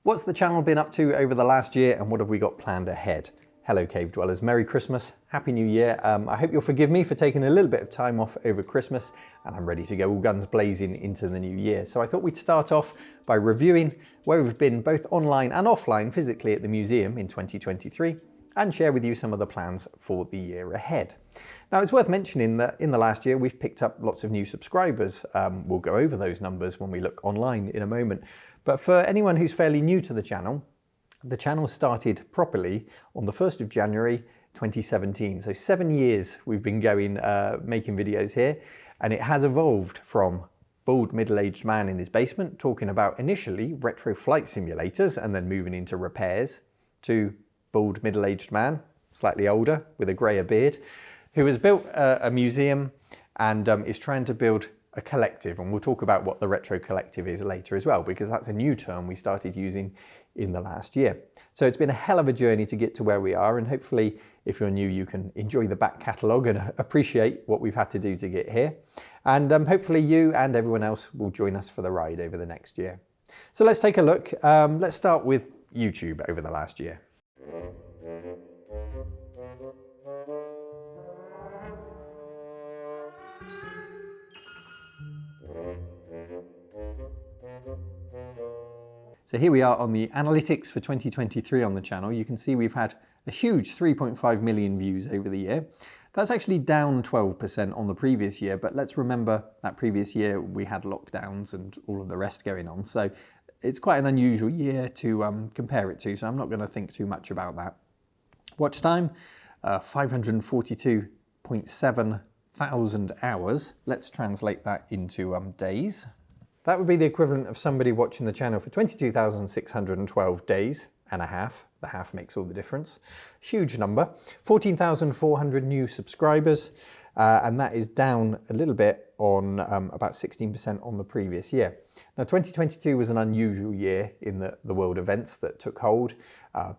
What's the channel been up to over the last year and what have we got planned ahead? Hello Cave Dwellers, Merry Christmas, Happy New Year. I hope you'll forgive me for taking a little bit of time off over Christmas and I'm ready to go all guns blazing into the new year. So I thought we'd start off by reviewing where we've been both online and offline physically at the museum in 2023 and share with you some of the plans for the year ahead. Now it's worth mentioning that in the last year we've picked up lots of new subscribers. We'll go over those numbers when we look online in a moment. But for anyone who's fairly new to the channel started properly on the 1st of January 2017. So 7 years we've been going making videos here, and it has evolved from bald middle-aged man in his basement talking about initially retro flight simulators and then moving into repairs to bald middle-aged man, slightly older with a greyer beard, who has built a museum and is trying to build a collective, and we'll talk about what the retro collective is later as well, because that's a new term we started using in the last year. So it's been a hell of a journey to get to where we are, and hopefully if you're new you can enjoy the back catalogue and appreciate what we've had to do to get here, and hopefully you and everyone else will join us for the ride over the next year. So let's take a look. Let's start with YouTube over the last year. So here we are on the analytics for 2023 on the channel. You can see we've had a huge 3.5 million views over the year. That's actually down 12% on the previous year, but let's remember that previous year we had lockdowns and all of the rest going on. So it's quite an unusual year to compare it to, so I'm not going to think too much about that. Watch time, 542.7 thousand hours. Let's translate that into days. That would be the equivalent of somebody watching the channel for 22,612 days and a half. The half makes all the difference. Huge number. 14,400 new subscribers, and that is down a little bit on about 16% on the previous year. Now 2022 was an unusual year in the world events that took hold,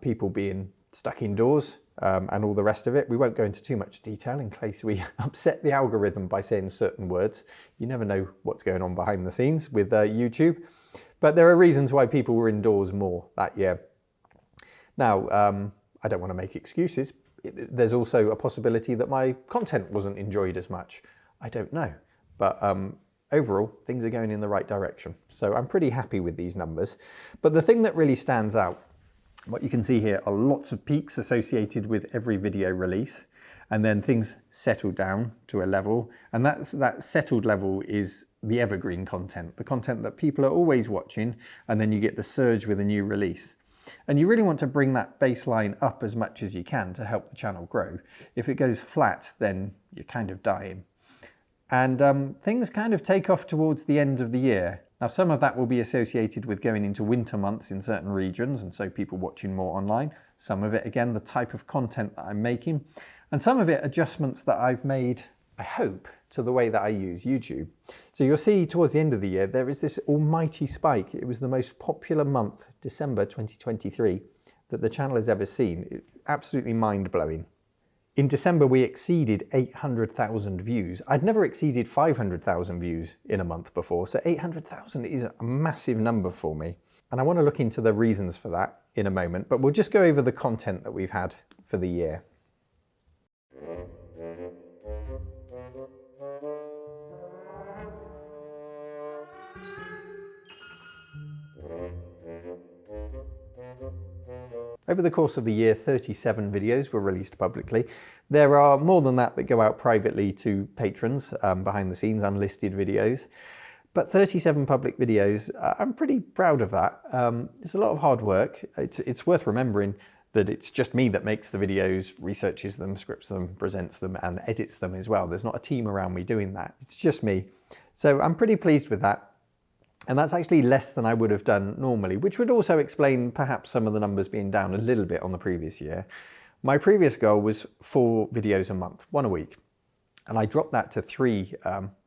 people being stuck indoors and all the rest of it. We won't go into too much detail in case we upset the algorithm by saying certain words. You never know what's going on behind the scenes with YouTube, but there are reasons why people were indoors more that year. Now, I don't want to make excuses. There's also a possibility that my content wasn't enjoyed as much. I don't know, but overall things are going in the right direction. So I'm pretty happy with these numbers. But the thing that really stands out, what you can see here are lots of peaks associated with every video release, and then things settle down to a level, and that settled level is the evergreen content, the content that people are always watching, and then you get the surge with a new release. And you really want to bring that baseline up as much as you can to help the channel grow. If it goes flat, then you're kind of dying. And things kind of take off towards the end of the year. Now some of that will be associated with going into winter months in certain regions, and so people watching more online. Some of it, again, the type of content that I'm making, and some of it adjustments that I've made, I hope, to the way that I use YouTube. So you'll see towards the end of the year there is this almighty spike. It was the most popular month, December 2023, that the channel has ever seen. Absolutely mind-blowing. In December, we exceeded 800,000 views. I'd never exceeded 500,000 views in a month before, so 800,000 is a massive number for me. And I want to look into the reasons for that in a moment, but we'll just go over the content that we've had for the year. Over the course of the year, 37 videos were released publicly. There are more than that go out privately to patrons, behind the scenes, unlisted videos. But 37 public videos, I'm pretty proud of that. It's a lot of hard work. It's worth remembering that it's just me that makes the videos, researches them, scripts them, presents them, and edits them as well. There's not a team around me doing that. It's just me. So I'm pretty pleased with that. And that's actually less than I would have done normally, which would also explain perhaps some of the numbers being down a little bit on the previous year. My previous goal was 4 videos a month, 1 a week. And I dropped that to 3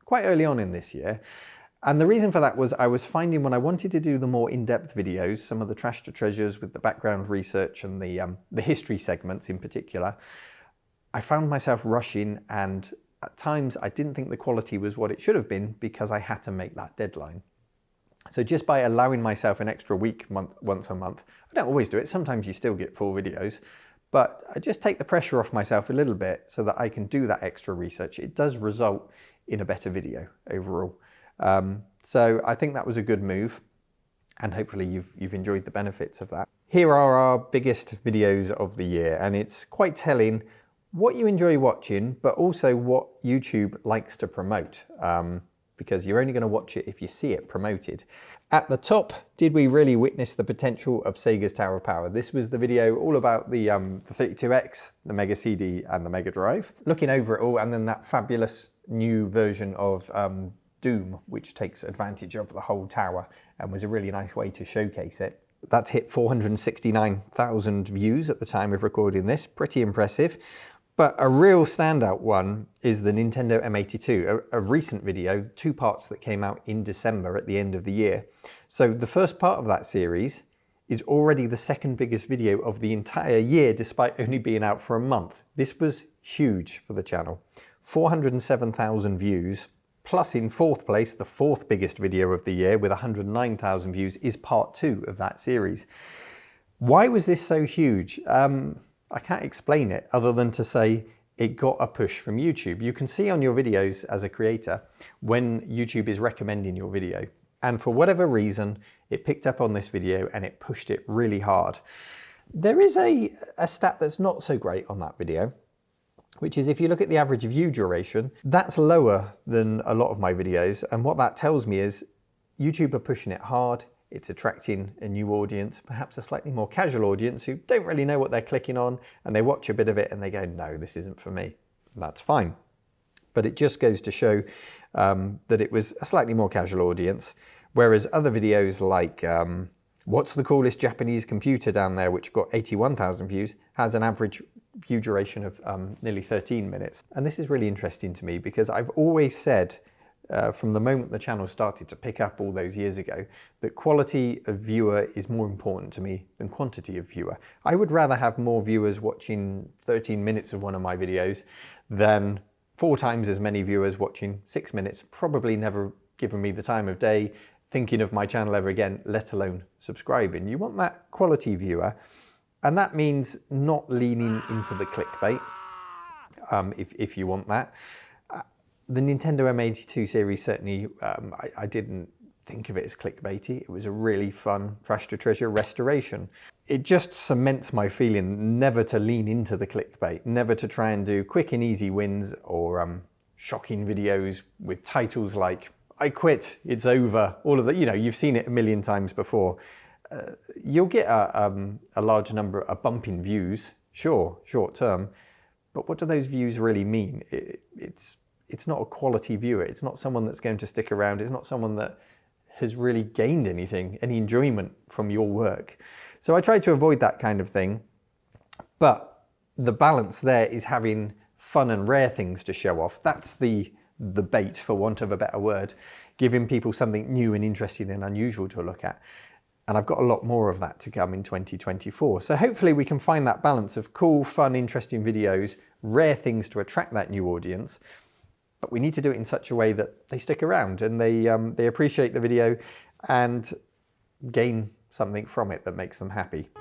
quite early on in this year. And the reason for that was I was finding when I wanted to do the more in-depth videos, some of the trash to treasures with the background research and the history segments in particular, I found myself rushing, and at times I didn't think the quality was what it should have been because I had to make that deadline. So just by allowing myself an extra week, once a month, I don't always do it, sometimes you still get full videos, but I just take the pressure off myself a little bit so that I can do that extra research. It does result in a better video overall. So I think that was a good move, and hopefully you've enjoyed the benefits of that. Here are our biggest videos of the year, and it's quite telling what you enjoy watching, but also what YouTube likes to promote. Because you're only going to watch it if you see it promoted. At the top, did we really witness the potential of Sega's Tower of Power? This was the video all about the 32X, the Mega CD and the Mega Drive. Looking over it all, and then that fabulous new version of Doom, which takes advantage of the whole tower and was a really nice way to showcase it. That's hit 469,000 views at the time of recording this, pretty impressive. But a real standout one is the Nintendo M82, a recent video, 2 parts that came out in December at the end of the year. So the first part of that series is already the second biggest video of the entire year, despite only being out for a month. This was huge for the channel. 407,000 views, plus in 4th place, the 4th biggest video of the year with 109,000 views is part 2 of that series. Why was this so huge? I can't explain it other than to say it got a push from YouTube. You can see on your videos as a creator when YouTube is recommending your video. And for whatever reason, it picked up on this video and it pushed it really hard. There is a stat that's not so great on that video, which is if you look at the average view duration, that's lower than a lot of my videos. And what that tells me is YouTube are pushing it hard. It's attracting a new audience, perhaps a slightly more casual audience who don't really know what they're clicking on, and they watch a bit of it and they go, no, this isn't for me. That's fine. But it just goes to show that it was a slightly more casual audience, whereas other videos like what's the coolest Japanese computer down there, which got 81,000 views, has an average view duration of nearly 13 minutes. And this is really interesting to me because I've always said, from the moment the channel started to pick up all those years ago, that quality of viewer is more important to me than quantity of viewer. I would rather have more viewers watching 13 minutes of one of my videos than 4 times as many viewers watching 6 minutes, probably never given me the time of day, thinking of my channel ever again, let alone subscribing. You want that quality viewer, and that means not leaning into the clickbait, if you want that. The Nintendo M82 series certainly, I didn't think of it as clickbaity. It was a really fun Trash to Treasure restoration. It just cements my feeling never to lean into the clickbait, never to try and do quick and easy wins or shocking videos with titles like, I quit, it's over, all of that. You know, you've seen it a million times before. You'll get a large number, a bump in views, sure, short term, but what do those views really mean? It's not a quality viewer. It's not someone that's going to stick around. It's not someone that has really gained anything, any enjoyment from your work. So I try to avoid that kind of thing. But the balance there is having fun and rare things to show off. That's the bait, for want of a better word, giving people something new and interesting and unusual to look at. And I've got a lot more of that to come in 2024. So hopefully we can find that balance of cool, fun, interesting videos, rare things to attract that new audience. But we need to do it in such a way that they stick around and they appreciate the video and gain something from it that makes them happy.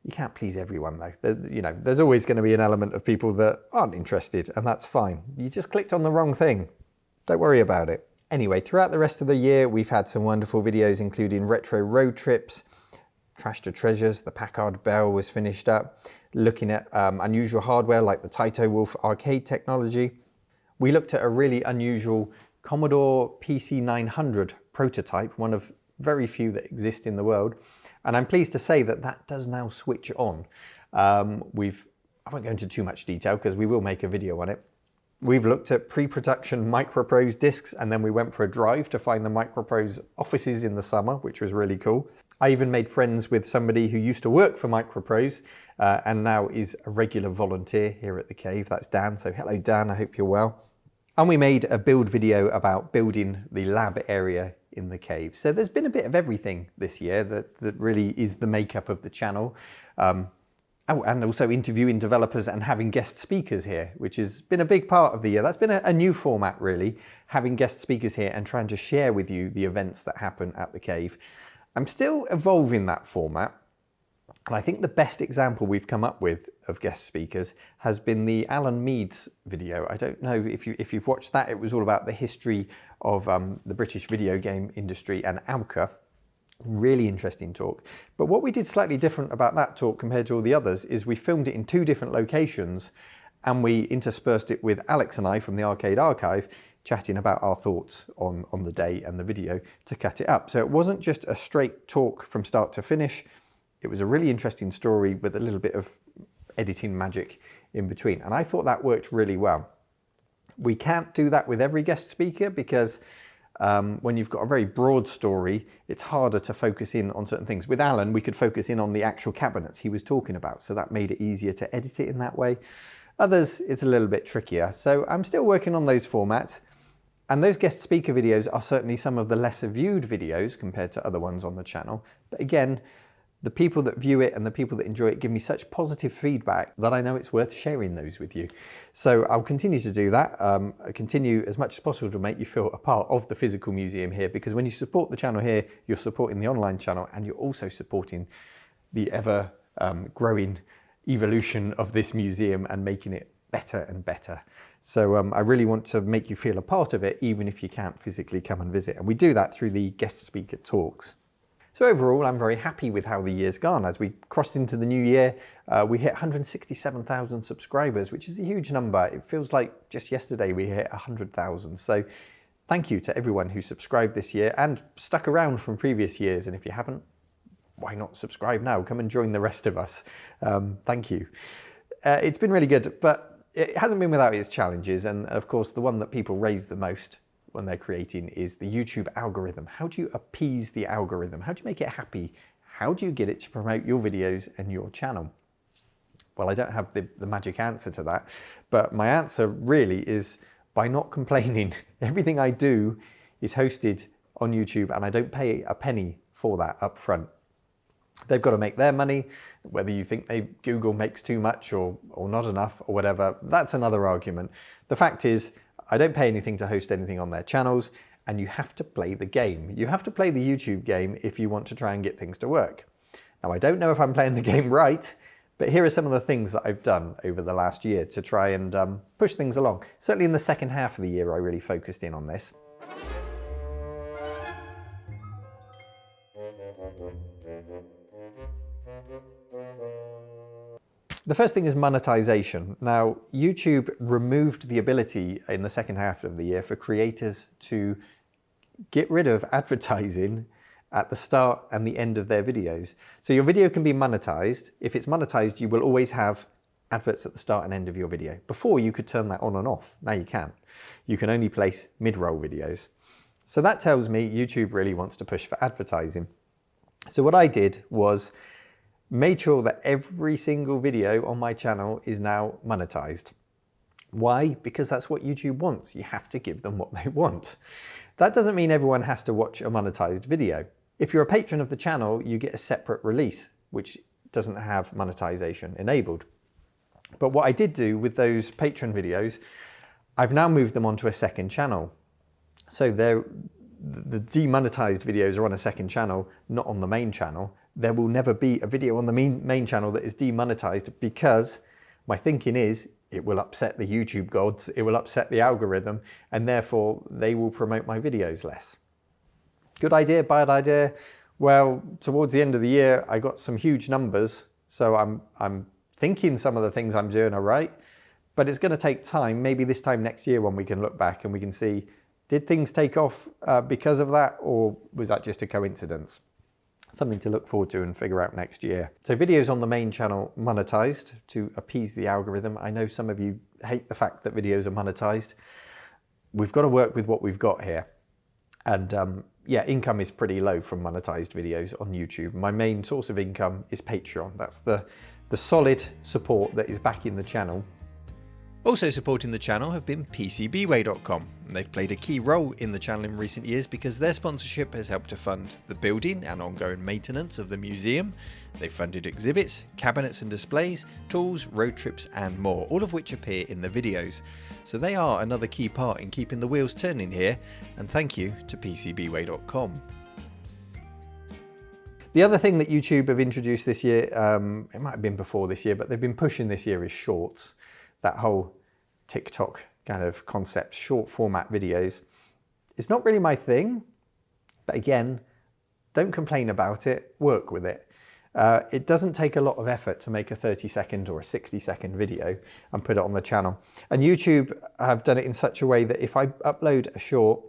You can't please everyone though. There's always going to be an element of people that aren't interested, and that's fine. You just clicked on the wrong thing. Don't worry about it. Anyway, throughout the rest of the year, we've had some wonderful videos, including retro road trips, Trash to Treasures, the Packard Bell was finished up, looking at unusual hardware like the Taito Wolf arcade technology. We looked at a really unusual Commodore PC900 prototype, one of very few that exist in the world. And I'm pleased to say that that does now switch on. I won't go into too much detail because we will make a video on it. We've looked at pre-production Microprose discs, and then we went for a drive to find the Microprose offices in the summer, which was really cool. I even made friends with somebody who used to work for Microprose and now is a regular volunteer here at the cave. That's Dan. So hello, Dan. I hope you're well. And we made a build video about building the lab area in the cave. So there's been a bit of everything this year that really is the makeup of the channel. Oh, and also interviewing developers and having guest speakers here, which has been a big part of the year. That's been a new format, really, having guest speakers here and trying to share with you the events that happen at the cave. I'm still evolving that format, and I think the best example we've come up with of guest speakers has been the Alan Meads video. I don't know if you've watched that. It was all about the history of the British video game industry and ALCA. Really interesting talk. But what we did slightly different about that talk compared to all the others is we filmed it in 2 different locations, and we interspersed it with Alex and I from the Arcade Archive chatting about our thoughts on the day and the video to cut it up. So it wasn't just a straight talk from start to finish. It was a really interesting story with a little bit of editing magic in between. And I thought that worked really well. We can't do that with every guest speaker because when you've got a very broad story, it's harder to focus in on certain things. With Alan, we could focus in on the actual cabinets he was talking about, so that made it easier to edit it in that way. Others, it's a little bit trickier. So I'm still working on those formats, and those guest speaker videos are certainly some of the lesser viewed videos compared to other ones on the channel. But again, the people that view it and the people that enjoy it give me such positive feedback that I know it's worth sharing those with you. So I'll continue to do that. Continue as much as possible to make you feel a part of the physical museum here, because when you support the channel here, you're supporting the online channel, and you're also supporting the ever growing evolution of this museum and making it better and better. So I really want to make you feel a part of it, even if you can't physically come and visit. And we do that through the guest speaker talks. So overall, I'm very happy with how the year's gone. As we crossed into the new year, we hit 167,000 subscribers, which is a huge number. It feels like just yesterday we hit 100,000. So thank you to everyone who subscribed this year and stuck around from previous years. And if you haven't, why not subscribe now? Come and join the rest of us. Thank you. It's been really good, but it hasn't been without its challenges. And of course, the one that people raise the most when they're creating is the YouTube algorithm. How do you appease the algorithm? How do you make it happy? How do you get it to promote your videos and your channel? Well, I don't have the magic answer to that, but my answer really is by not complaining. Everything I do is hosted on YouTube, and I don't pay a penny for that up front. They've got to make their money. Whether you think Google makes too much or not enough or whatever, that's another argument. The fact is, I don't pay anything to host anything on their channels, and you have to play the game. You have to play the YouTube game if you want to try and get things to work. Now, I don't know if I'm playing the game right, but here are some of the things that I've done over the last year to try and push things along. Certainly in the second half of the year, I really focused in on this. The first thing is monetization. Now, YouTube removed the ability in the second half of the year for creators to get rid of advertising at the start and the end of their videos. So your video can be monetized. If it's monetized, you will always have adverts at the start and end of your video. Before, you could turn that on and off. Now you can't. You can only place mid-roll videos. So that tells me YouTube really wants to push for advertising. So what I did was made sure that every single video on my channel is now monetized. Why? Because that's what YouTube wants. You have to give them what they want. That doesn't mean everyone has to watch a monetized video. If you're a patron of the channel, you get a separate release, which doesn't have monetization enabled. But what I did do with those patron videos, I've now moved them onto a second channel. So the demonetized videos are on a second channel, not on the main channel. There will never be a video on the main channel that is demonetized, because my thinking is it will upset the YouTube gods, it will upset the algorithm, and therefore they will promote my videos less. Good idea, bad idea? Well, towards the end of the year, I got some huge numbers, so I'm thinking some of the things I'm doing are right, but it's going to take time. Maybe this time next year when we can look back and we can see, did things take off because of that, or was that just a coincidence? Something to look forward to and figure out next year. So videos on the main channel monetized to appease the algorithm. I know some of you hate the fact that videos are monetized. We've got to work with what we've got here. And yeah, income is pretty low from monetized videos on YouTube. My main source of income is Patreon. That's the solid support that is backing the channel. Also supporting the channel have been PCBWay.com. They've played a key role in the channel in recent years because their sponsorship has helped to fund the building and ongoing maintenance of the museum. They've funded exhibits, cabinets and displays, tools, road trips and more, all of which appear in the videos. So they are another key part in keeping the wheels turning here, and thank you to PCBWay.com. The other thing that YouTube have introduced this year, it might have been before this year, but they've been pushing this year, is shorts. That whole TikTok kind of concept, short format videos. It's not really my thing, but again, don't complain about it, work with it. It doesn't take a lot of effort to make a 30-second or a 60-second video and put it on the channel. And YouTube have done it in such a way that if I upload a short,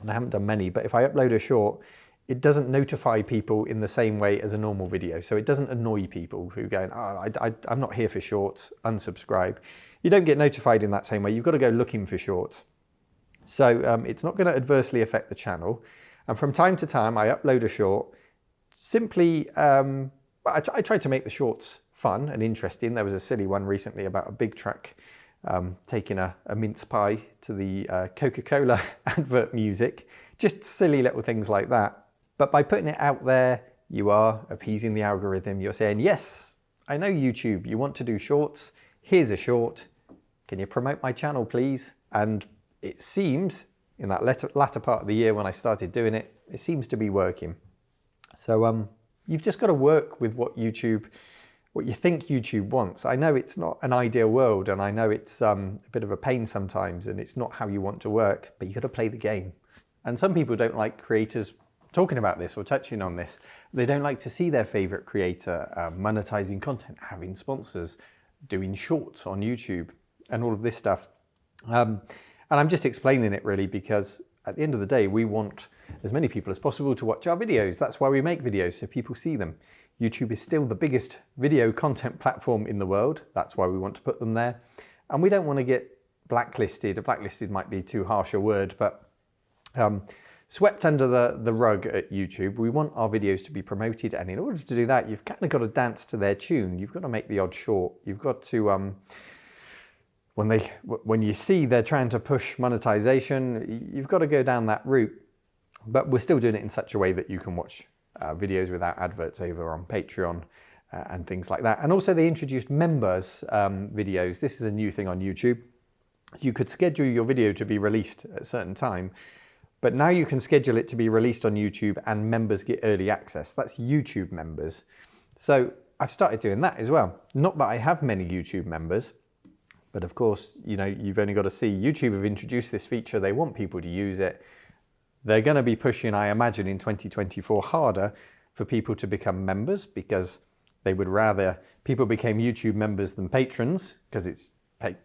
and I haven't done many, but if I upload a short, it doesn't notify people in the same way as a normal video. So it doesn't annoy people who go, oh, I'm not here for shorts, unsubscribe. You don't get notified in that same way. You've got to go looking for shorts. So it's not going to adversely affect the channel. And from time to time, I upload a short. Simply, I tried to make the shorts fun and interesting. There was a silly one recently about a big truck taking a mince pie to the Coca-Cola advert music. Just silly little things like that. But by putting it out there, you are appeasing the algorithm. You're saying, yes, I know YouTube, you want to do shorts. Here's a short. Can you promote my channel, please? And it seems, in that latter part of the year when I started doing it, it seems to be working. So you've just got to work with what you think YouTube wants. I know it's not an ideal world, and I know it's a bit of a pain sometimes, and it's not how you want to work, but you've got to play the game. And some people don't like creators talking about this or touching on this. They don't like to see their favorite creator monetizing content, having sponsors, doing shorts on YouTube and all of this stuff. And I'm just explaining it really because at the end of the day, we want as many people as possible to watch our videos. That's why we make videos, so people see them. YouTube is still the biggest video content platform in the world. That's why we want to put them there. And we don't want to get blacklisted. Blacklisted might be too harsh a word, but swept under the rug at YouTube. We want our videos to be promoted, and in order to do that, you've kind of got to dance to their tune. You've got to make the odd short. You've got to, when you see they're trying to push monetization, you've got to go down that route. But we're still doing it in such a way that you can watch videos without adverts over on Patreon and things like that. And also they introduced members videos. This is a new thing on YouTube. You could schedule your video to be released at a certain time, but now you can schedule it to be released on YouTube and members get early access. That's YouTube members. So I've started doing that as well. Not that I have many YouTube members, but of course, you know, you've only got to see YouTube have introduced this feature. They want people to use it. They're going to be pushing, I imagine, in 2024 harder for people to become members because they would rather people became YouTube members than patrons because it's,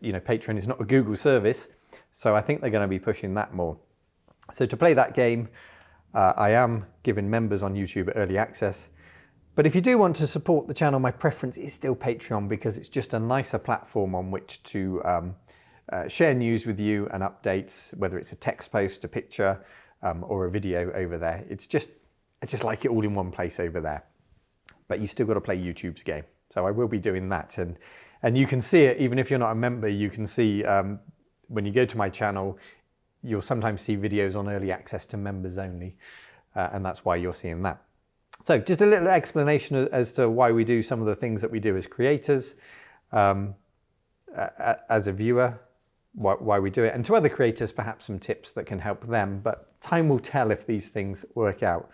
you know, Patreon is not a Google service. So I think they're going to be pushing that more. So to play that game, I am giving members on YouTube early access. But if you do want to support the channel, my preference is still Patreon because it's just a nicer platform on which to share news with you and updates, whether it's a text post, a picture, or a video over there. I just like it all in one place over there. But you've still got to play YouTube's game. So I will be doing that. And you can see it, even if you're not a member, you can see when you go to my channel, you'll sometimes see videos on early access to members only. And that's why you're seeing that. So just a little explanation as to why we do some of the things that we do as creators, as a viewer, why we do it, and to other creators, perhaps some tips that can help them, but time will tell if these things work out.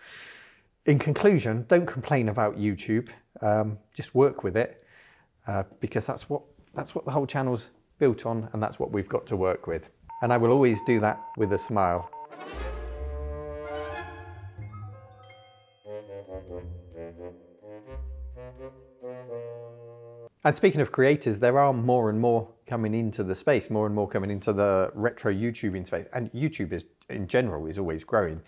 In conclusion, don't complain about YouTube, just work with it, because that's what the whole channel's built on, and that's what we've got to work with. And I will always do that with a smile. And speaking of creators, there are more and more coming into the space, more and more coming into the retro YouTubing space. And YouTube is, in general, is always growing.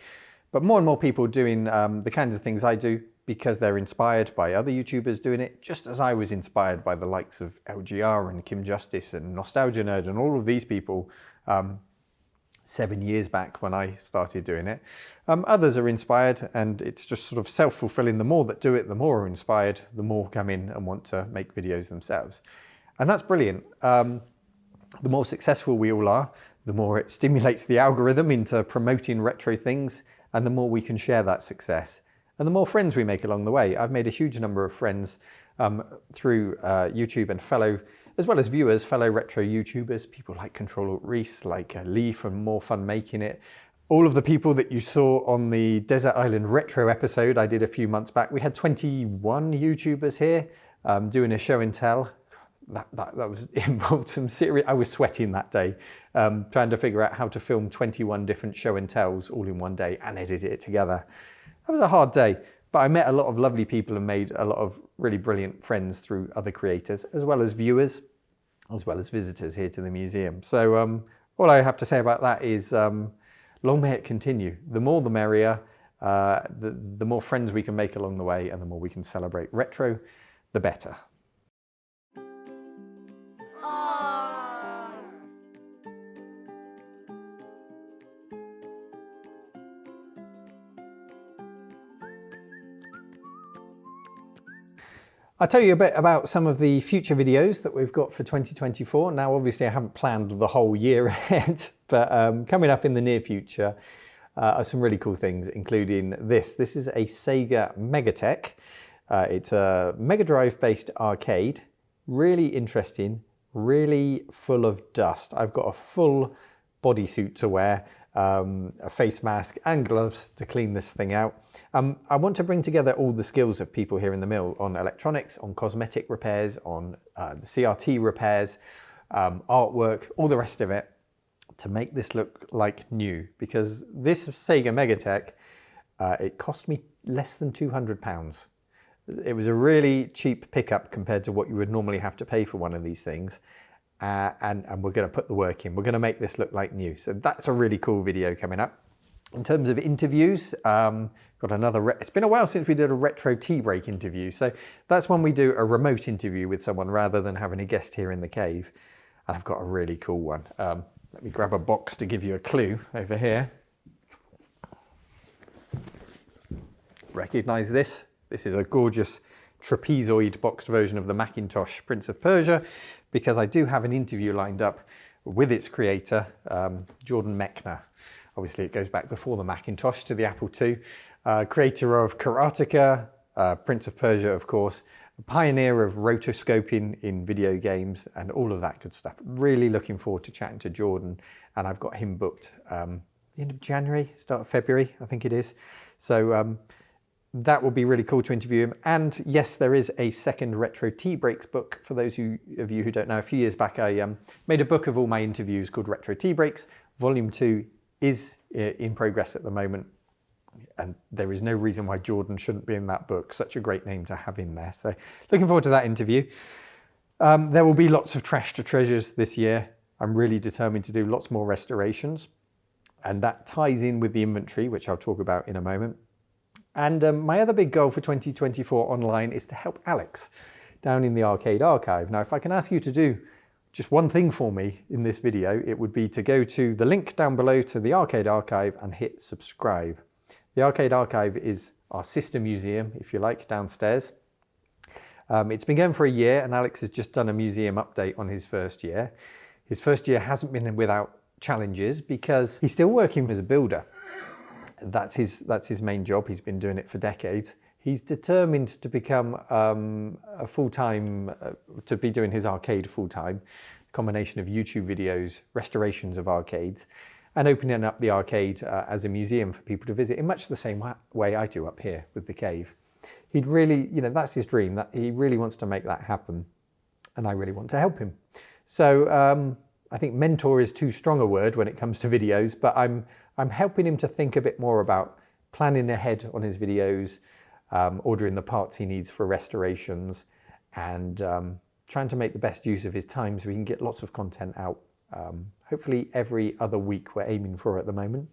But more and more people doing the kinds of things I do because they're inspired by other YouTubers doing it, just as I was inspired by the likes of LGR and Kim Justice and Nostalgia Nerd and all of these people 7 years back when I started doing it. Others are inspired, and it's just sort of self-fulfilling. The more that do it, the more are inspired, the more come in and want to make videos themselves. And that's brilliant. The more successful we all are, the more it stimulates the algorithm into promoting retro things, and the more we can share that success. And the more friends we make along the way. I've made a huge number of friends through YouTube and as well as viewers, fellow retro YouTubers, people like Control Reese, like Lee from More Fun Making It. All of the people that you saw on the Desert Island Retro episode I did a few months back. We had 21 YouTubers here doing a show and tell. That was involved some serious, I was sweating that day, trying to figure out how to film 21 different show and tells all in one day and edit it together. That was a hard day, but I met a lot of lovely people and made a lot of really brilliant friends through other creators, as well as viewers, as well as visitors here to the museum. So all I have to say about that is long may it continue. The more the merrier, the more friends we can make along the way, and the more we can celebrate retro, the better. I'll tell you a bit about some of the future videos that we've got for 2024. Now, obviously, I haven't planned the whole year ahead, but coming up in the near future are some really cool things, including this. This is a Sega Megatech. It's a Mega Drive-based arcade. Really interesting, really full of dust. I've got a full bodysuit to wear, a face mask and gloves to clean this thing out. I want to bring together all the skills of people here in the mill on electronics, on cosmetic repairs, on the CRT repairs, artwork, all the rest of it, to make this look like new. Because this Sega Megatech, it cost me less than £200. It was a really cheap pickup compared to what you would normally have to pay for one of these things. And we're going to put the work in. We're going to make this look like new. So that's a really cool video coming up. In terms of interviews, got another, it's been a while since we did a retro tea break interview. So that's when we do a remote interview with someone rather than having a guest here in the cave. And I've got a really cool one. Let me grab a box to give you a clue over here. Recognize this? This is a gorgeous trapezoid boxed version of the Macintosh Prince of Persia, because I do have an interview lined up with its creator, Jordan Mechner. Obviously it goes back before the Macintosh to the Apple II. Creator of Karateka, Prince of Persia of course, a pioneer of rotoscoping in video games and all of that good stuff. Really looking forward to chatting to Jordan, and I've got him booked the end of January, start of February I think it is. So that will be really cool to interview him. And yes, there is a second Retro Tea Breaks book. For those of you who don't know, a few years back I made a book of all my interviews called Retro Tea Breaks. Volume 2 is in progress at the moment, and there is no reason why Jordan shouldn't be in that book. Such a great name to have in there. So looking forward to that interview. There will be lots of trash to treasures this year. I'm really determined to do lots more restorations, and that ties in with the inventory, which I'll talk about in a moment. And my other big goal for 2024 online is to help Alex down in the Arcade Archive. Now, if I can ask you to do just one thing for me in this video, it would be to go to the link down below to the Arcade Archive and hit subscribe. The Arcade Archive is our sister museum, if you like, downstairs. It's been going for a year, and Alex has just done a museum update on his first year. His first year hasn't been without challenges because he's still working as a builder. That's his main job. He's been doing it for decades. He's determined to become a full-time, to be doing his arcade full-time, combination of YouTube videos, restorations of arcades, and opening up the arcade as a museum for people to visit in much the same way I do up here with the cave. He'd really, that's his dream. That he really wants to make that happen, and I really want to help him. So I think mentor is too strong a word when it comes to videos, but I'm helping him to think a bit more about planning ahead on his videos, ordering the parts he needs for restorations, and trying to make the best use of his time so we can get lots of content out. Hopefully every other week we're aiming for at the moment,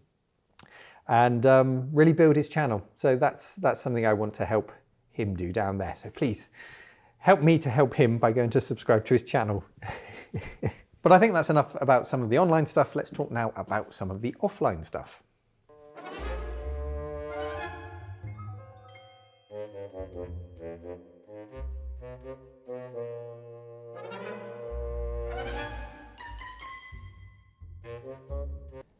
and really build his channel. So that's something I want to help him do down there. So please help me to help him by going to subscribe to his channel. But I think that's enough about some of the online stuff. Let's talk now about some of the offline stuff.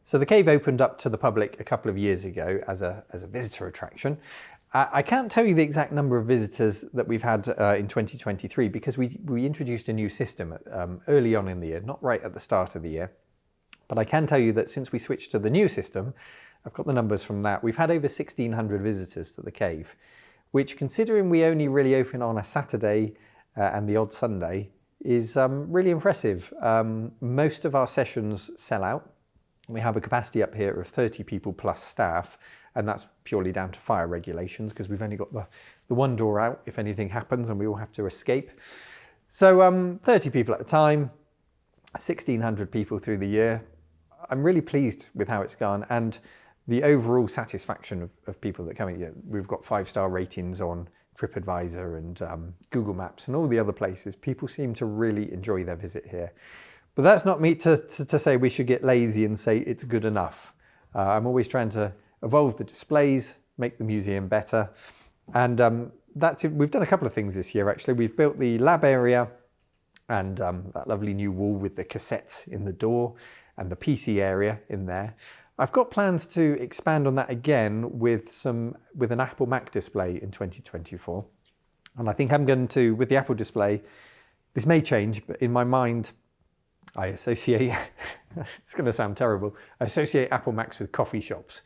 So the cave opened up to the public a couple of years ago as a visitor attraction. I can't tell you the exact number of visitors that we've had in 2023 because we introduced a new system early on in the year, not right at the start of the year. But I can tell you that since we switched to the new system, I've got the numbers from that, we've had over 1,600 visitors to the cave, which, considering we only really open on a Saturday and the odd Sunday, is really impressive. Most of our sessions sell out. We have a capacity up here of 30 people plus staff, and that's purely down to fire regulations because we've only got the one door out if anything happens and we all have to escape. So 30 people at a time, 1,600 people through the year. I'm really pleased with how it's gone and the overall satisfaction of people that come in. We've got 5-star ratings on TripAdvisor and Google Maps and all the other places. People seem to really enjoy their visit here. But that's not me to say we should get lazy and say it's good enough. I'm always trying to evolve the displays, make the museum better. And that's it. We've done a couple of things this year, actually. We've built the lab area and that lovely new wall with the cassettes in the door and the PC area in there. I've got plans to expand on that again with an Apple Mac display in 2024. And I think I'm going to, with the Apple display, this may change, but in my mind, I associate, it's going to sound terrible, I associate Apple Macs with coffee shops.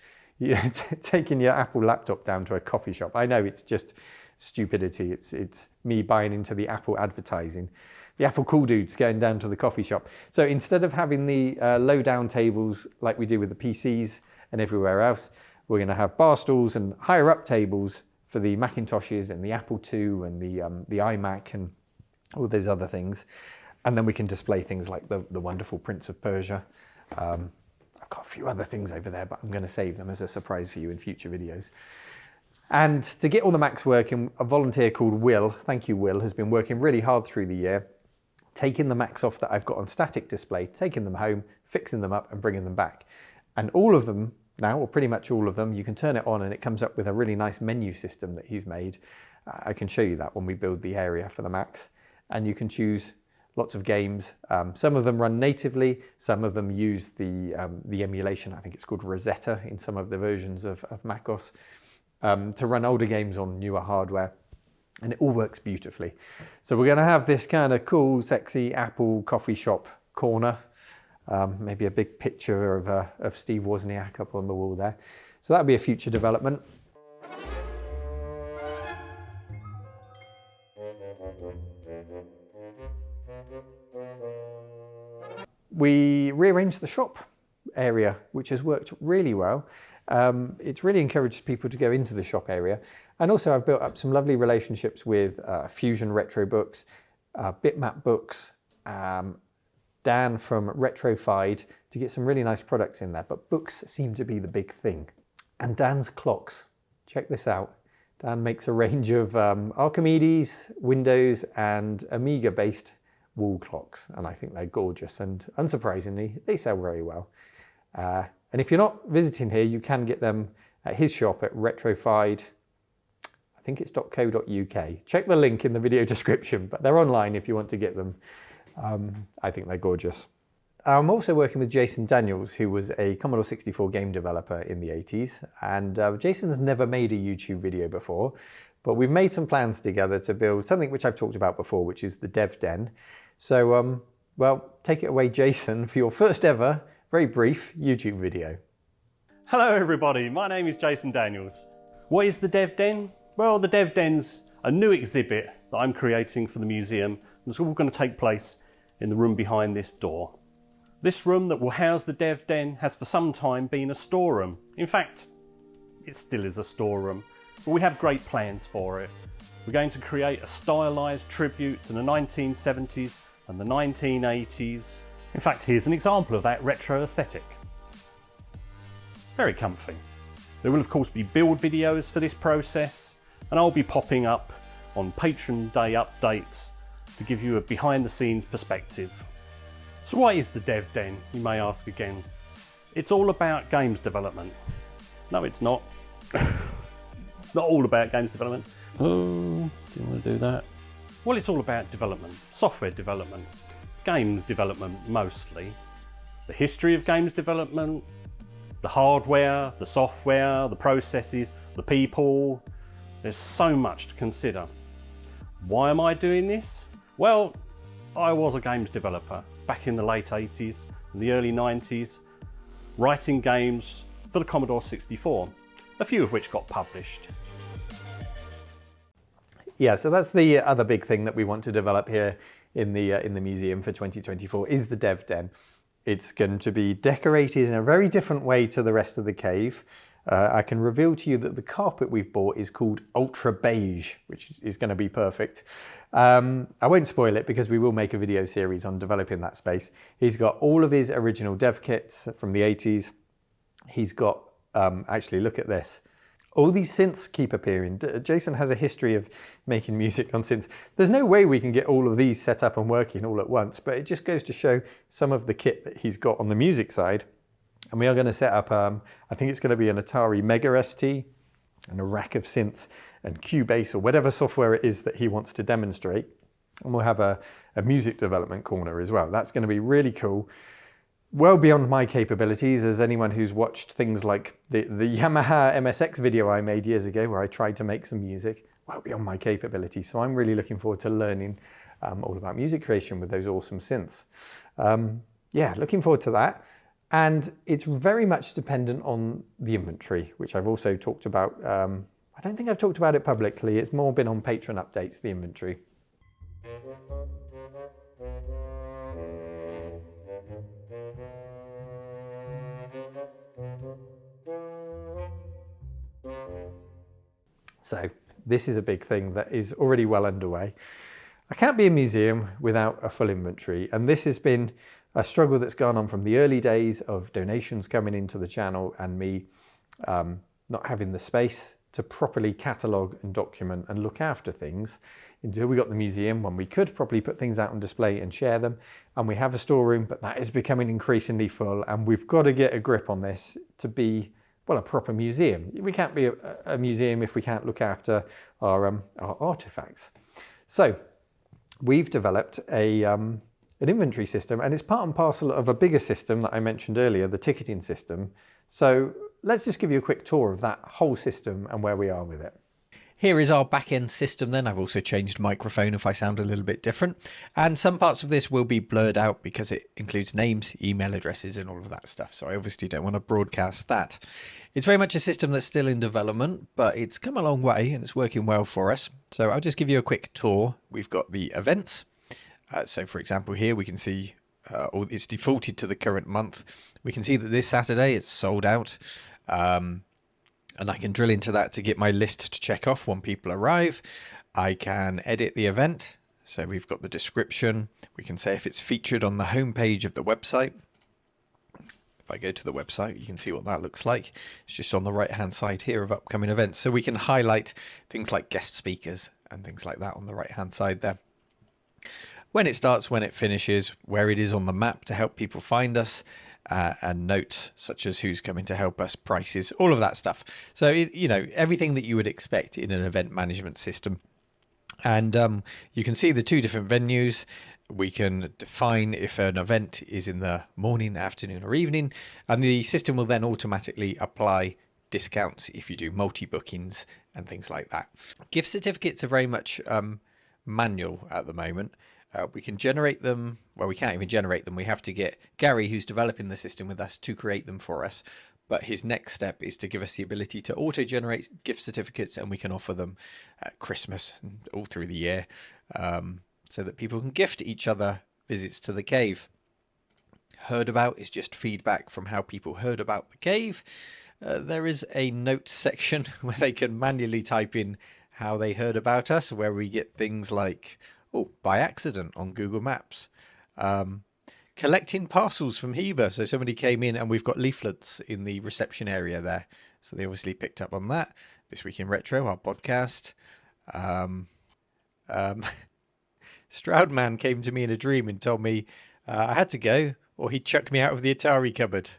Taking your Apple laptop down to a coffee shop. I know it's just stupidity. It's me buying into the Apple advertising. The Apple cool dudes going down to the coffee shop. So instead of having the low down tables like we do with the PCs and everywhere else, we're going to have bar stools and higher up tables for the Macintoshes and the Apple II and the iMac and all those other things. And then we can display things like the wonderful Prince of Persia. I've got a few other things over there, but I'm going to save them as a surprise for you in future videos. And to get all the Macs working, a volunteer called Will, thank you Will, has been working really hard through the year, taking the Macs off that I've got on static display, taking them home, fixing them up and bringing them back. And all of them now, or pretty much all of them, you can turn it on and it comes up with a really nice menu system that he's made. I can show you that when we build the area for the Macs. And you can choose lots of games. Some of them run natively, some of them use the emulation, I think it's called Rosetta in some of the versions of macOS, to run older games on newer hardware. And it all works beautifully. So we're going to have this kind of cool, sexy Apple coffee shop corner. Maybe a big picture of Steve Wozniak up on the wall there. So that'll be a future development. We rearranged the shop area, which has worked really well. It's really encouraged people to go into the shop area. And also I've built up some lovely relationships with Fusion Retro Books, Bitmap Books, Dan from Retrofied to get some really nice products in there. But books seem to be the big thing. And Dan's clocks, check this out. Dan makes a range of Archimedes, Windows and Amiga based wall clocks, and I think they're gorgeous, and unsurprisingly they sell very well. And if you're not visiting here, you can get them at his shop at Retrofied, I think it's .co.uk. Check the link in the video description, but they're online if you want to get them. I think they're gorgeous. I'm also working with Jason Daniels, who was a Commodore 64 game developer in the 80s, and Jason's never made a YouTube video before, but we've made some plans together to build something which I've talked about before, which is the Dev Den. So, well, take it away, Jason, for your first ever, very brief YouTube video. Hello everybody, my name is Jason Daniels. What is the Dev Den? Well, the Dev Den's a new exhibit that I'm creating for the museum, and it's all going to take place in the room behind this door. This room that will house the Dev Den has for some time been a storeroom. In fact, it still is a storeroom, but we have great plans for it. We're going to create a stylised tribute to the 1970s and the 1980s. In fact, here's an example of that retro aesthetic. Very comfy. There will of course be build videos for this process, and I'll be popping up on Patron Day updates to give you a behind the scenes perspective. So what is the Dev Den, you may ask again? It's all about games development. No, it's not. It's not all about games development. Oh, do you want to do that? Well, it's all about development, software development, games development mostly. the history of games development, the hardware, the software, the processes, the people. There's so much to consider. Why am I doing this? Well, I was a games developer back in the late 80s and the early 90s, writing games for the Commodore 64, a few of which got published. Yeah, so that's the other big thing that we want to develop here in the museum for 2024 is the Dev Den. It's going to be decorated in a very different way to the rest of the cave. I can reveal to you that the carpet we've bought is called Ultra Beige, which is going to be perfect. I won't spoil it because we will make a video series on developing that space. He's got all of his original dev kits from the 80s. He's got, actually look at this. All these synths keep appearing. Jason has a history of making music on synths. There's no way we can get all of these set up and working all at once, but it just goes to show some of the kit that he's got on the music side. And we are going to set up, I think it's going to be an Atari Mega ST and a rack of synths and Cubase or whatever software it is that he wants to demonstrate. And we'll have a music development corner as well. That's going to be really cool. Well beyond my capabilities, as anyone who's watched things like the Yamaha MSX video I made years ago where I tried to make some music, well beyond my capabilities. So I'm really looking forward to learning all about music creation with those awesome synths. Yeah, looking forward to that. And it's very much dependent on the inventory, which I've also talked about. I don't think I've talked about it publicly. It's more been on Patron updates, the inventory. So this is a big thing that is already well underway. I can't be a museum without a full inventory, and this has been a struggle that's gone on from the early days of donations coming into the channel and me not having the space to properly catalogue and document and look after things until we got the museum when we could properly put things out on display and share them. And we have a storeroom, but that is becoming increasingly full, and we've got to get a grip on this to be, well, a proper museum. We can't be a museum if we can't look after our artifacts. So we've developed an inventory system, and it's part and parcel of a bigger system that I mentioned earlier, the ticketing system. So let's just give you a quick tour of that whole system and where we are with it. Here is our back-end system then. I've also changed microphone if I sound a little bit different. And some parts of this will be blurred out because it includes names, email addresses and all of that stuff. So I obviously don't want to broadcast that. It's very much a system that's still in development, but it's come a long way and it's working well for us. So I'll just give you a quick tour. We've got the events. So for example, here we can see it's defaulted to the current month. We can see that this Saturday it's sold out. And I can drill into that to get my list to check off when people arrive. I can edit the event. So we've got the description. We can say if it's featured on the homepage of the website. If I go to the website, you can see what that looks like. It's just on the right-hand side here of upcoming events. So we can highlight things like guest speakers and things like that on the right-hand side there. When it starts, when it finishes, where it is on the map to help people find us. And notes such as who's coming to help us, prices, all of that stuff. So, you know, everything that you would expect in an event management system. And you can see the two different venues. We can define if an event is in the morning, afternoon or evening. And the system will then automatically apply discounts if you do multi-bookings and things like that. Gift certificates are very much manual at the moment. We can generate them. Well, we can't even generate them. We have to get Gary, who's developing the system with us, to create them for us. But his next step is to give us the ability to auto-generate gift certificates, and we can offer them at Christmas and all through the year, so that people can gift each other visits to the cave. Heard about is just feedback from how people heard about the cave. There is a notes section where they can manually type in how they heard about us, where we get things like, oh, by accident on Google Maps. Collecting parcels from Heber. So somebody came in and we've got leaflets in the reception area there. So they obviously picked up on that. This Week in Retro, our podcast. Stroud man came to me in a dream and told me I had to go or he'd chuck me out of the Atari cupboard.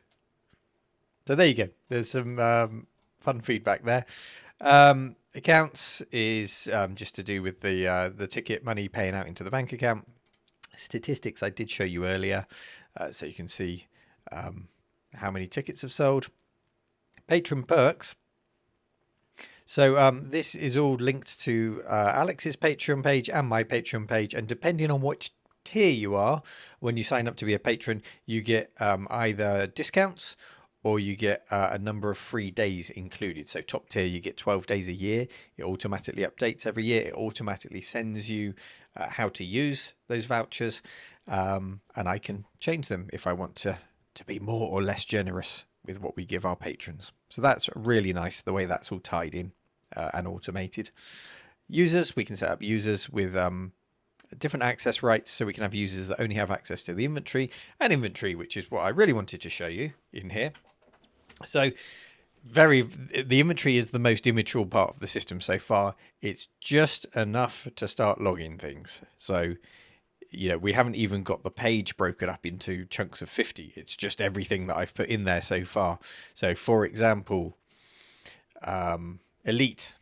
So there you go. There's some fun feedback there. Accounts is just to do with the ticket money paying out into the bank account. Statistics I did show you earlier, so you can see how many tickets have sold. Patron perks. So this is all linked to Alex's Patreon page and my Patreon page, and depending on which tier you are, when you sign up to be a patron, you get either discounts or you get a number of free days included. So top tier, you get 12 days a year. It automatically updates every year. It automatically sends you how to use those vouchers, and I can change them if I want to be more or less generous with what we give our patrons. So that's really nice, the way that's all tied in and automated. Users, we can set up users with different access rights, so we can have users that only have access to the inventory, and inventory, which is what I really wanted to show you in here. So the inventory is the most immature part of the system so far. It's just enough to start logging things. So, you know, we haven't even got the page broken up into chunks of 50. It's just everything that I've put in there so far. So, for example, Elite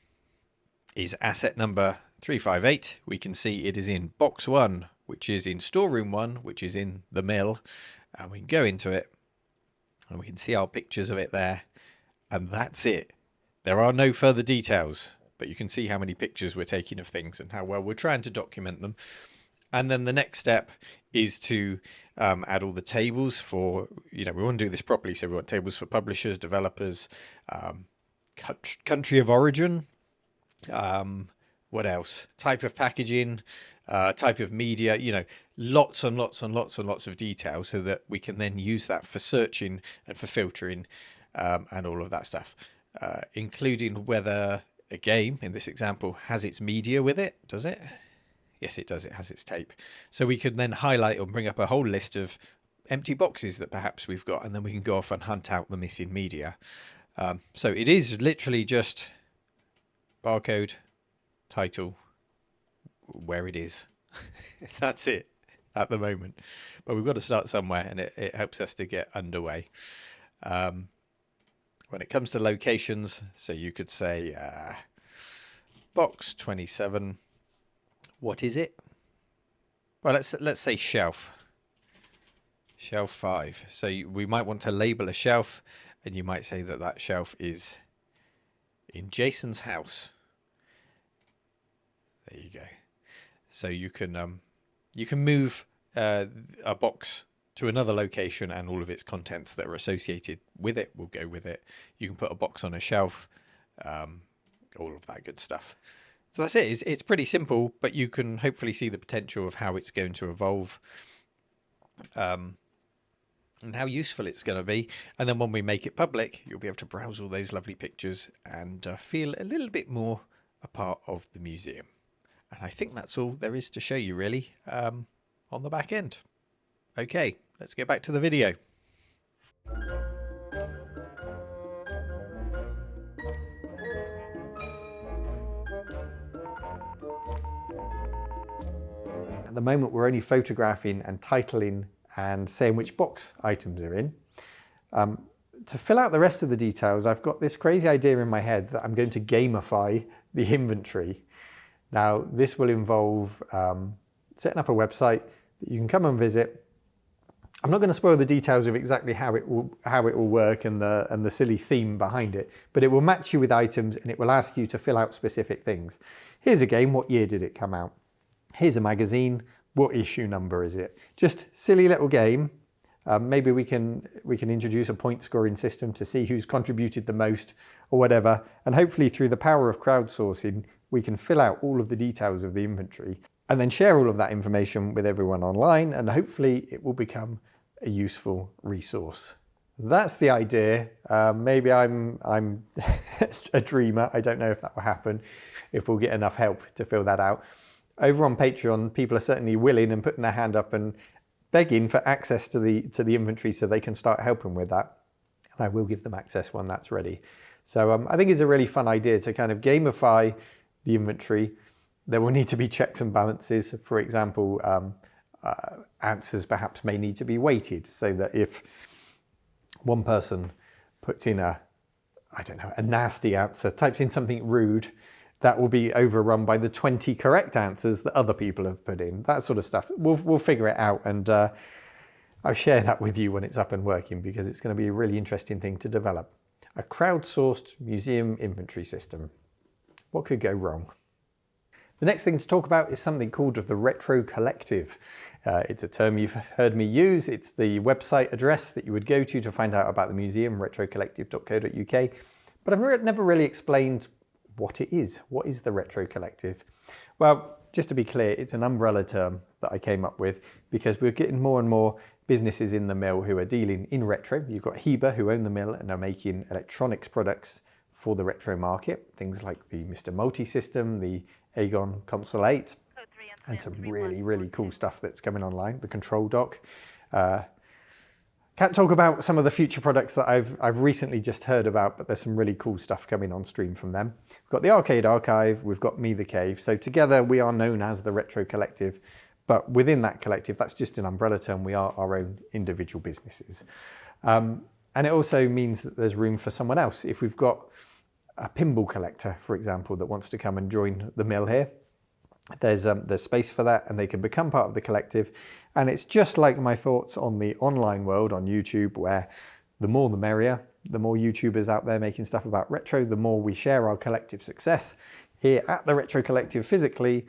is asset number 358. We can see it is in box 1, which is in storeroom 1, which is in the mill. And we can go into it and we can see our pictures of it there. And that's it. There are no further details, but you can see how many pictures we're taking of things and how well we're trying to document them. And then the next step is to add all the tables for, you know, we want to do this properly. So we want tables for publishers, developers, country of origin, what else? Type of packaging, type of media, you know, lots and lots and lots and lots of detail, so that we can then use that for searching and for filtering and all of that stuff, including whether a game, in this example, has its media with it. Does it? Yes, it does. It has its tape. So we could then highlight or bring up a whole list of empty boxes that perhaps we've got, and then we can go off and hunt out the missing media. So it is literally just barcode, title, where it is. That's it at the moment. But we've got to start somewhere, and it helps us to get underway. When it comes to locations, so you could say box 27. What is it? Well, let's say shelf. Shelf 5. So we might want to label a shelf, and you might say that that shelf is in Jason's house. There you go. So you can move a box to another location, and all of its contents that are associated with it will go with it. You can put a box on a shelf, all of that good stuff. So that's it. It's pretty simple, but you can hopefully see the potential of how it's going to evolve, and how useful it's going to be. And then when we make it public, you'll be able to browse all those lovely pictures and feel a little bit more a part of the museum. And I think that's all there is to show you, really, on the back end. Okay, let's get back to the video. At the moment, we're only photographing and titling and saying which box items are in. To fill out the rest of the details, I've got this crazy idea in my head that I'm going to gamify the inventory. Now, this will involve setting up a website that you can come and visit. I'm not going to spoil the details of exactly how it will work and the silly theme behind it, but it will match you with items, and it will ask you to fill out specific things. Here's a game. What year did it come out? Here's a magazine. What issue number is it? Just silly little game. Maybe we can introduce a point scoring system to see who's contributed the most or whatever. And hopefully through the power of crowdsourcing, we can fill out all of the details of the inventory and then share all of that information with everyone online. And hopefully it will become a useful resource. That's the idea. Maybe I'm a dreamer. I don't know if that will happen, if we'll get enough help to fill that out. Over on Patreon, people are certainly willing and putting their hand up and begging for access to the inventory so they can start helping with that. And I will give them access when that's ready. So I think it's a really fun idea to kind of gamify the inventory. There will need to be checks and balances. For example, answers perhaps may need to be weighted, so that if one person puts in a nasty answer, types in something rude, that will be overrun by the 20 correct answers that other people have put in. That sort of stuff. We'll figure it out, and I'll share that with you when it's up and working, because it's going to be a really interesting thing to develop. A crowdsourced museum inventory system. What could go wrong? The next thing to talk about is something called the Retro Collective. It's a term you've heard me use. It's the website address that you would go to find out about the museum, retrocollective.co.uk. But I've never really explained what it is. What is the Retro Collective? Well, just to be clear, it's an umbrella term that I came up with because we're getting more and more businesses in the mill who are dealing in retro. You've got Heber, who own the mill and are making electronics products for the retro market. Things like the Mr. Multi system, the Aegon Console 8, and some really cool stuff that's coming online. The control dock. Can't talk about some of the future products that I've recently just heard about, but there's some really cool stuff coming on stream from them. We've got the Arcade Archive, we've got Me the Cave. So together we are known as the Retro Collective, but within that collective, that's just an umbrella term. We are our own individual businesses. And it also means that there's room for someone else. If we've got a pinball collector, for example, that wants to come and join the mill here, there's space for that, and they can become part of the collective. And it's just like my thoughts on the online world on YouTube, where the more the merrier. The more YouTubers out there making stuff about retro, the more we share our collective success. Here at the Retro Collective physically,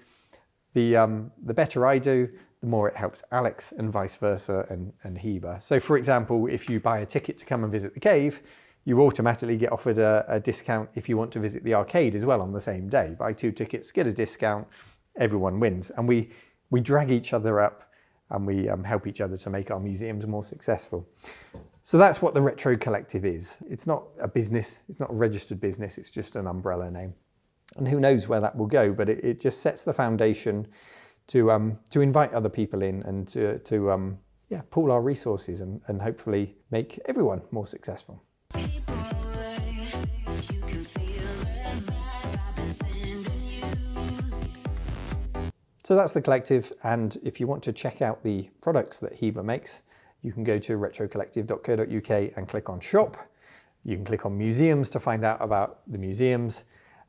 the better I do, the more it helps Alex, and vice versa, and Heber. So for example, if you buy a ticket to come and visit the cave, you automatically get offered a discount if you want to visit the arcade as well on the same day. Buy 2 tickets, get a discount, everyone wins. And we drag each other up, and we help each other to make our museums more successful. So that's what the Retro Collective is. It's not a business, it's not a registered business, it's just an umbrella name. And who knows where that will go, but it just sets the foundation to invite other people in and to pool our resources and hopefully make everyone more successful. So that's the collective, and if you want to check out the products that Heber makes, you can go to retrocollective.co.uk and click on shop. You can click on museums to find out about the museums,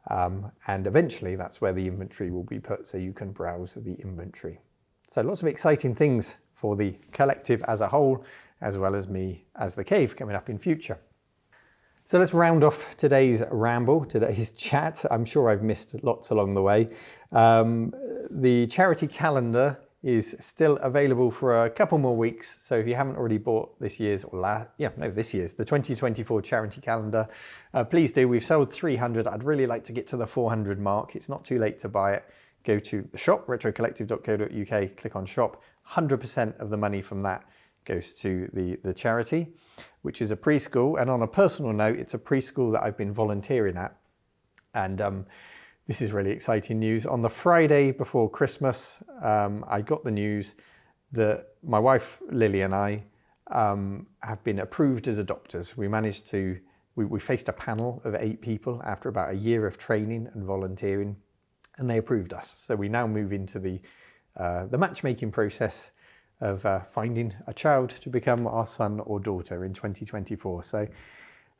and eventually that's where the inventory will be put, so you can browse the inventory. So lots of exciting things for the collective as a whole, as well as me as the cave coming up in future. So let's round off today's ramble, today's chat. I'm sure I've missed lots along the way. The charity calendar is still available for a couple more weeks. So if you haven't already bought this year's, the 2024 charity calendar, please do. We've sold 300. I'd really like to get to the 400 mark. It's not too late to buy it. Go to the shop, retrocollective.co.uk, click on shop. 100% of the money from that goes to the charity, which is a preschool. And on a personal note, it's a preschool that I've been volunteering at. And this is really exciting news. On the Friday before Christmas, I got the news that my wife, Lily, and I have been approved as adopters. We managed to, we faced a panel of 8 people after about a year of training and volunteering, and they approved us. So we now move into the matchmaking process of finding a child to become our son or daughter in 2024. So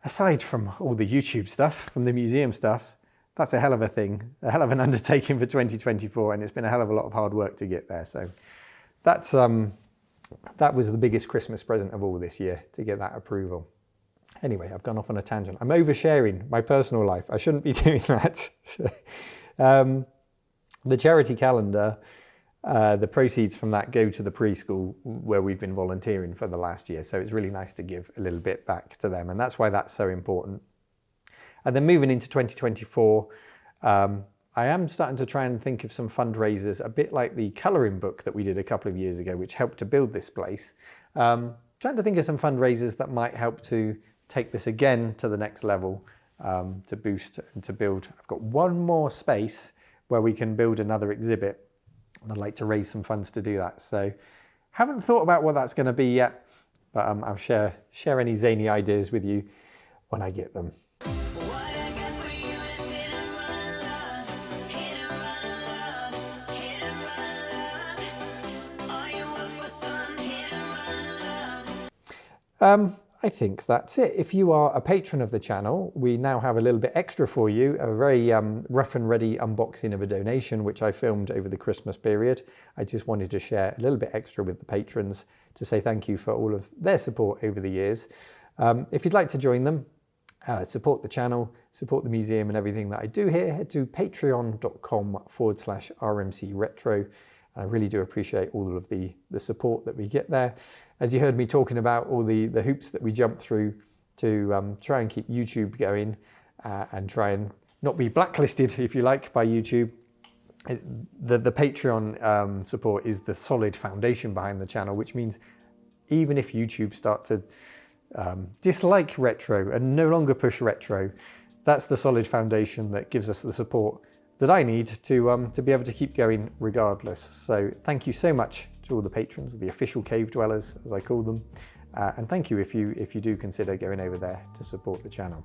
aside from all the YouTube stuff, from the museum stuff, that's a hell of a thing, a hell of an undertaking for 2024, and it's been a hell of a lot of hard work to get there. So that's that was the biggest Christmas present of all this year, to get that approval. Anyway, I've gone off on a tangent. I'm oversharing my personal life. I shouldn't be doing that. The charity calendar, the proceeds from that go to the preschool where we've been volunteering for the last year. So it's really nice to give a little bit back to them, and that's why that's so important. And then moving into 2024, I am starting to try and think of some fundraisers, a bit like the colouring book that we did a couple of years ago, which helped to build this place. Trying to think of some fundraisers that might help to take this again to the next level, to boost and to build. I've got one more space where we can build another exhibit, and I'd like to raise some funds to do that. So haven't thought about what that's going to be yet, but I'll share any zany ideas with you when I get them. I think that's it. If you are a patron of the channel, we now have a little bit extra for you, a very rough and ready unboxing of a donation, which I filmed over the Christmas period. I just wanted to share a little bit extra with the patrons to say thank you for all of their support over the years. If you'd like to join them, support the channel, support the museum and everything that I do here, head to patreon.com/RMC Retro. I really do appreciate all of the support that we get there. As you heard me talking about all the hoops that we jump through to try and keep YouTube going and try and not be blacklisted, if you like, by YouTube. The Patreon support is the solid foundation behind the channel, which means even if YouTube start to dislike retro and no longer push retro, that's the solid foundation that gives us the support that I need to be able to keep going regardless. So thank you so much to all the patrons, the official cave dwellers, as I call them, and thank you if you do consider going over there to support the channel.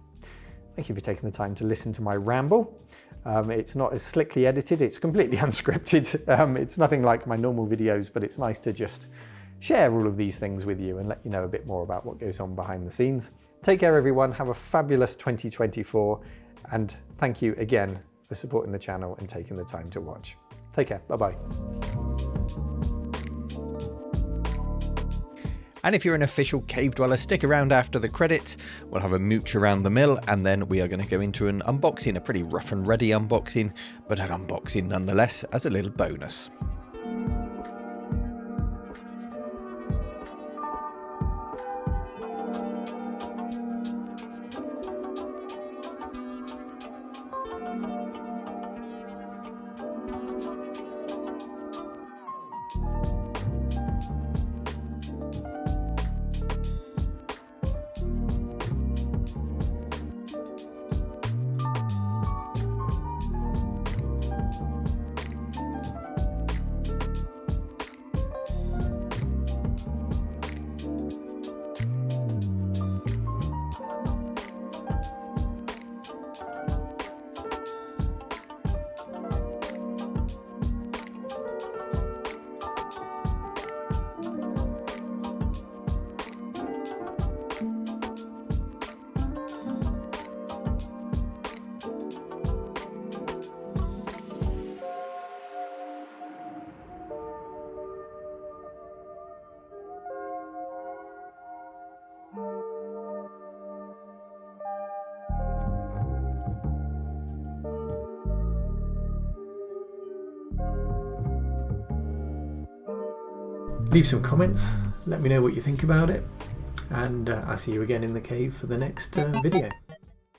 Thank you for taking the time to listen to my ramble. It's not as slickly edited, it's completely unscripted. It's nothing like my normal videos, but it's nice to just share all of these things with you and let you know a bit more about what goes on behind the scenes. Take care everyone, have a fabulous 2024, and thank you again for supporting the channel and taking the time to watch. Take care, bye-bye. And if you're an official cave dweller, stick around after the credits. We'll have a mooch around the mill, and then we are going to go into an unboxing, a pretty rough and ready unboxing, but an unboxing nonetheless as a little bonus. Leave some comments, let me know what you think about it, and I'll see you again in the cave for the next video.